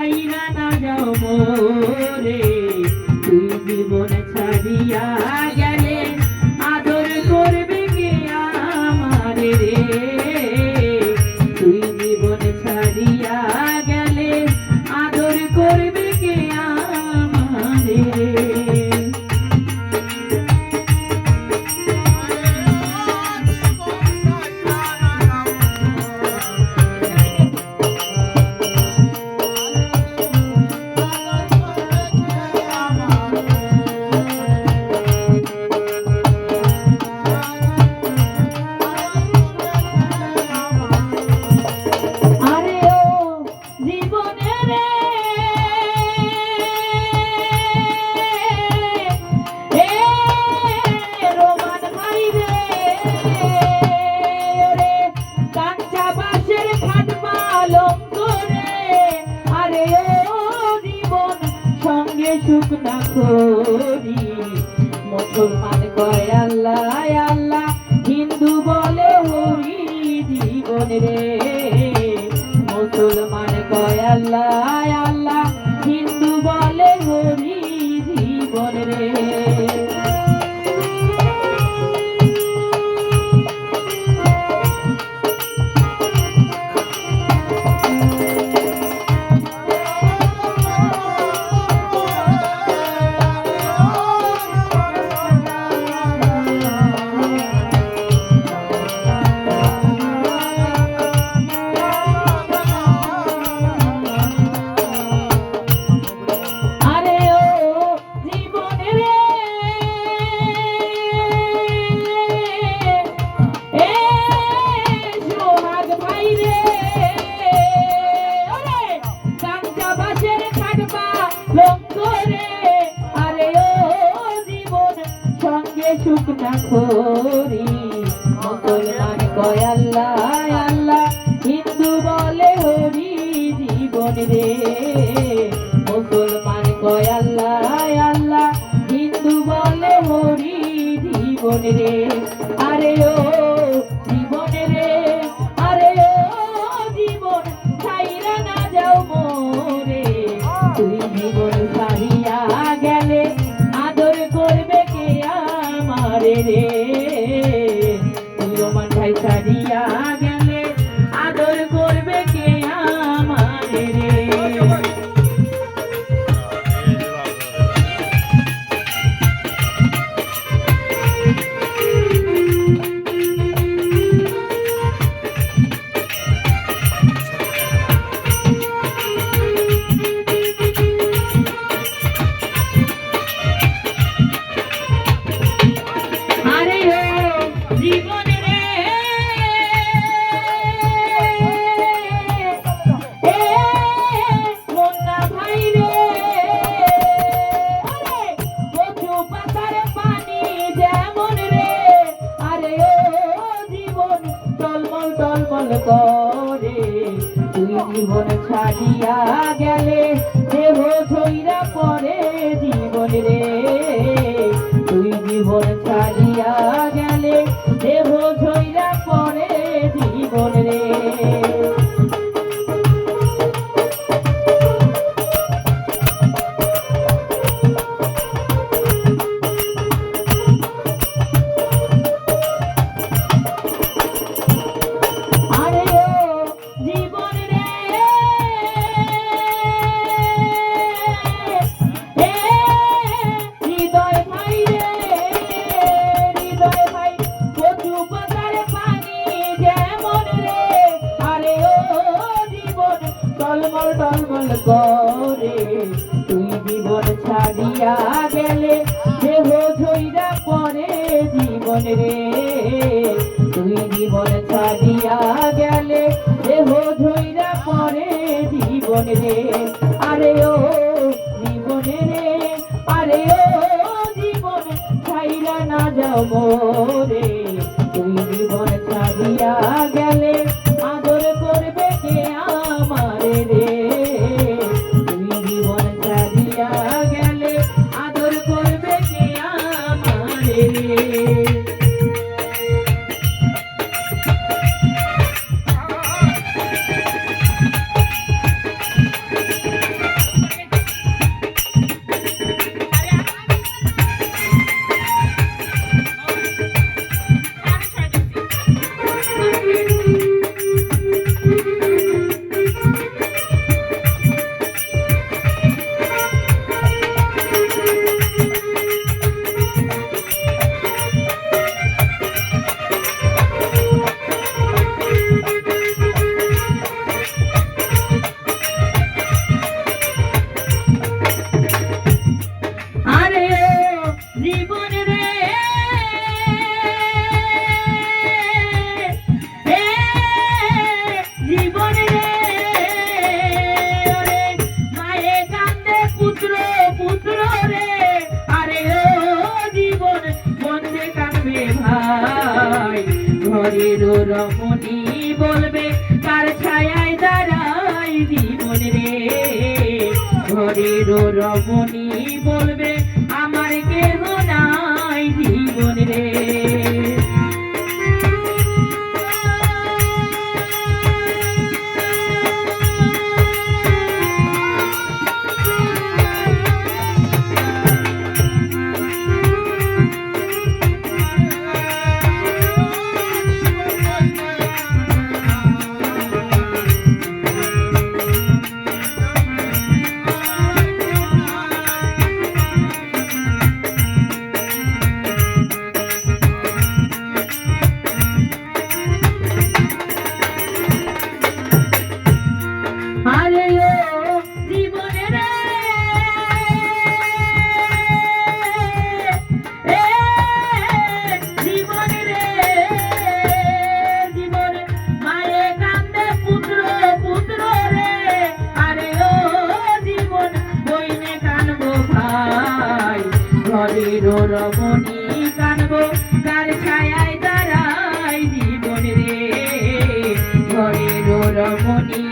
ছাইরা না যাও মোরে, তুই জীবন ছাড়িয়া গেলে আদর করবে কে আমারে রে, তুই জীবন ছাড়িয়া গেলে আদর করবে কে আমারে রে। সুখ না করি মুসলমান কয় আল্লাহ আল্লাহ, হিন্দু বলে হরি জীবন রে, মুসলমান কয় আল্লাহ আল্লাহ, হিন্দু বলে হরি জীবন রে। সুখ না করি মুসলমান কয় আল্লাহ আল্লাহ, হিন্দু বলে হরি জীবন রে, মুসলমান কয় আল্লাহ আল্লাহ, হিন্দু বলে হরি জীবন রে। আরে ও জীবন রে, আরে ও জীবন ছাইরা না যাও মোরে, তুই জীবন ছাড়িয়া গেলে আদর করবে কে আমারে রে, তুই আমার ভাই ছাড়িয়া গেলে আদর করবে কে আমারে রে। করে তুই জীবন ছাড়িয়া গেলে দেহ ঝইরা পরে জীবন রে, তুই জীবন ছাড়িয়া গেলে দেহ ঝইরা পরে জীবন রে। টলমল টলমল করে তুই জীবন ছাড়িয়া গেলে দেহ ঝইরা পরে জীবন রে, তুই জীবন ছাড়িয়া গেলে দেহ ঝইরা পরে জীবন রে। আরে ও জীবন রে, আরে ও জীবন ছাইরা না যাও মোরে, তুই জীবন ছাড়িয়া গেলে আদর করবে কে আমারে রে, তুই জীবন ছাড়িয়া গেলে আদর করবে কে আমারে রে। ঘরের রমণী বলবে কার ছায়ায় দাঁড়াই জীবন রে, ঘরের রমণী বলবে আমার কেহ নাই জীবন রে। আরে ও জীবন রে, এ জীবন রে, জীবন মায়ে কান্দে পুত্র পুত্র রে, আরে ও জীবন বইনে কানবো ভাই, ঘরের রমণী কানবো কার ছায়ায় দাঁড়াই জীবন রে, ঘরের রমণী